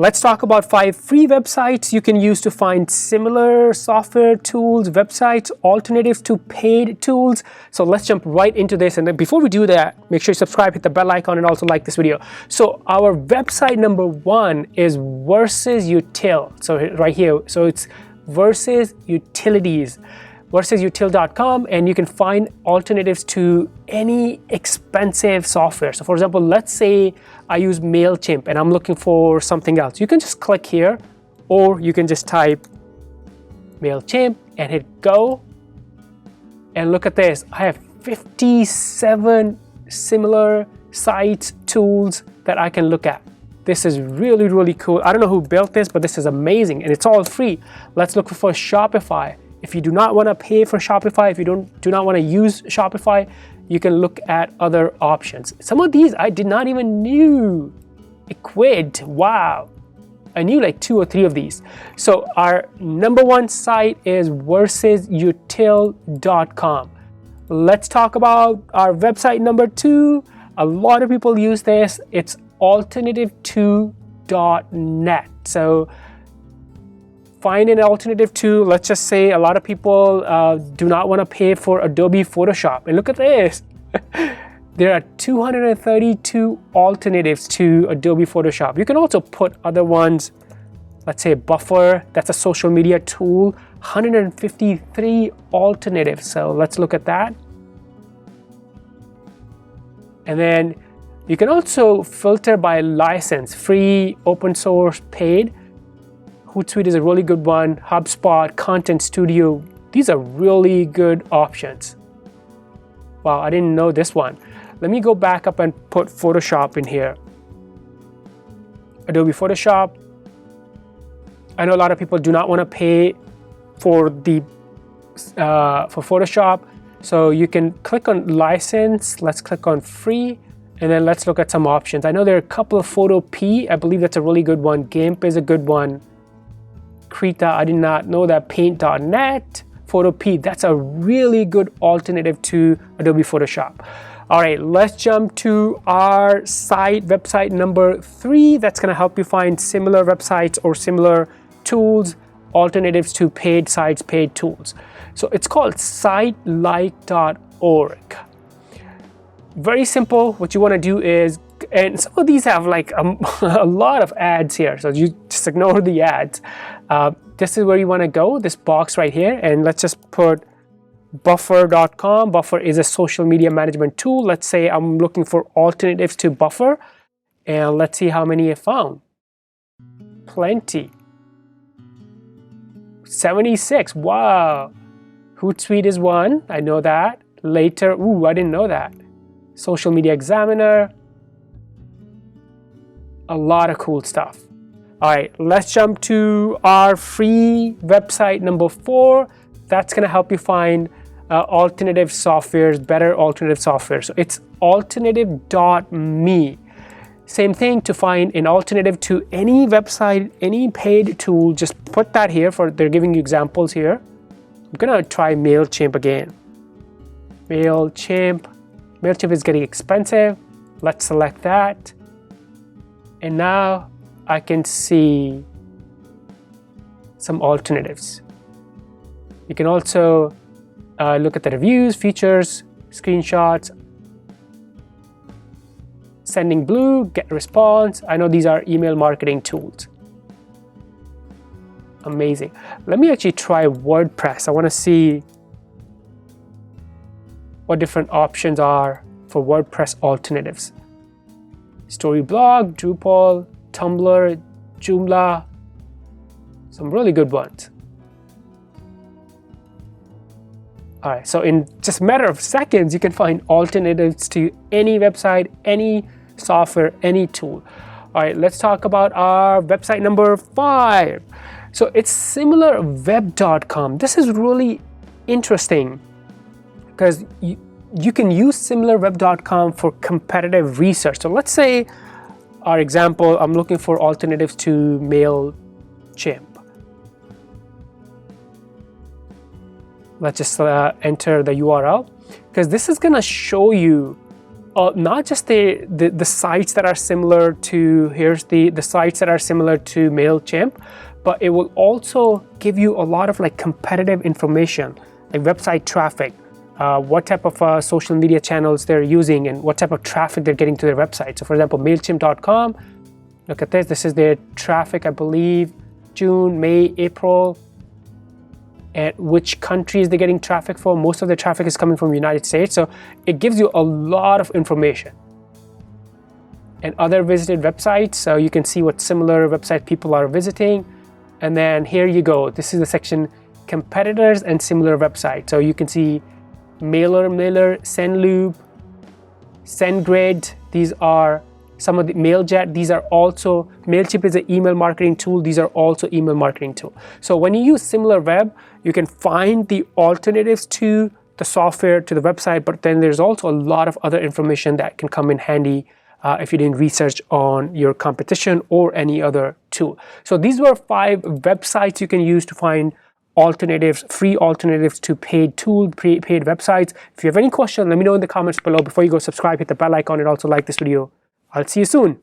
let's talk about 5 free websites you can use to find similar software tools, websites, alternatives to paid tools. So let's jump right into this. And then before we do that, make sure you subscribe, hit the bell icon, and also like this video. So our website number 1 is Versus Util. So right here, so it's Versus Utilities, versusutil.com, and you can find alternatives to any expensive software. So for example, let's say I use MailChimp and I'm looking for something else. You can just click here, or you can just type MailChimp and hit go. And look at this, I have 57 similar sites, tools that I can look at. This is really, really cool. I don't know who built this, but this is amazing, and it's all free. Let's look for Shopify. If you do not want to pay for Shopify, if you do not want to use Shopify, you can look at other options. Some of these I did not even knew. Equid, wow. I knew like 2 or 3 of these. So our number 1 site is versusutil.com. Let's talk about our website number 2. A lot of people use this. It's alternative2.net. So find an alternative to, let's just say a lot of people do not want to pay for Adobe Photoshop. And look at this. There are 232 alternatives to Adobe Photoshop. You can also put other ones, let's say Buffer, that's a social media tool, 153 alternatives. So let's look at that. And then you can also filter by license, free, open source, paid. Hootsuite is a really good one. HubSpot, Content Studio. These are really good options. Wow, I didn't know this one. Let me go back up and put Photoshop in here. Adobe Photoshop. I know a lot of people do not want to pay for Photoshop. So you can click on license. Let's click on free. And then let's look at some options. I know there are a couple of Photopea. I believe that's a really good one. GIMP is a good one. Krita, I did not know that. Paint.net, Photopea, that's a really good alternative to Adobe Photoshop. All right, let's jump to our website number 3. That's gonna help you find similar websites or similar tools, alternatives to paid sites, paid tools. So it's called sitelike.org. Very simple. What you wanna do is, and some of these have like a lot of ads here, so you just ignore the ads. This is where you want to go, this box right here, and let's just put buffer.com. Buffer is a social media management tool. Let's say I'm looking for alternatives to Buffer, and let's see how many I found. Plenty. 76, wow. Hootsuite is one, I know that. Later, ooh, I didn't know that. Social Media Examiner. A lot of cool stuff. All right, let's jump to our free website number 4. That's gonna help you find alternative softwares, better alternative software. So it's alternative.me. Same thing, to find an alternative to any website, any paid tool, just put that here. They're giving you examples here. I'm gonna try MailChimp again. MailChimp is getting expensive. Let's select that. And now I can see some alternatives. You can also look at the reviews, features, screenshots, Sending Blue, Get Response. I know these are email marketing tools. Amazing. Let me actually try WordPress. I want to see what different options are for WordPress alternatives. Storyblog, Drupal, Tumblr, Joomla, some really good ones. All right, so in just a matter of seconds, you can find alternatives to any website, any software, any tool. All right, let's talk about our website number 5. So it's SimilarWeb.com. This is really interesting because you can use SimilarWeb.com for competitive research. So let's say, our example, I'm looking for alternatives to MailChimp. Let's just enter the URL, because this is going to show you Not just the sites that are similar to, here's the sites that are similar to MailChimp, but it will also give you a lot of like competitive information, like website traffic, what type of social media channels they're using and what type of traffic they're getting to their website. So for example, MailChimp.com, look at this. This is their traffic, I believe, June, May, April, and which countries they're getting traffic for. Most of the traffic is coming from the United States. So it gives you a lot of information. And other visited websites, so you can see what similar website people are visiting. And then here you go. This is the section competitors and similar websites. So you can see Mailer, SendLoop, SendGrid. These are some of the MailJet. These are also, MailChimp is an email marketing tool. These are also email marketing tool. So when you use SimilarWeb, you can find the alternatives to the software, to the website, but then there's also a lot of other information that can come in handy if you're doing research on your competition or any other tool. So these were 5 websites you can use to find alternatives, free alternatives to paid paid websites. If you have any questions, let me know in the comments below. Before you go, subscribe, hit the bell icon, and also like this video. I'll see you soon.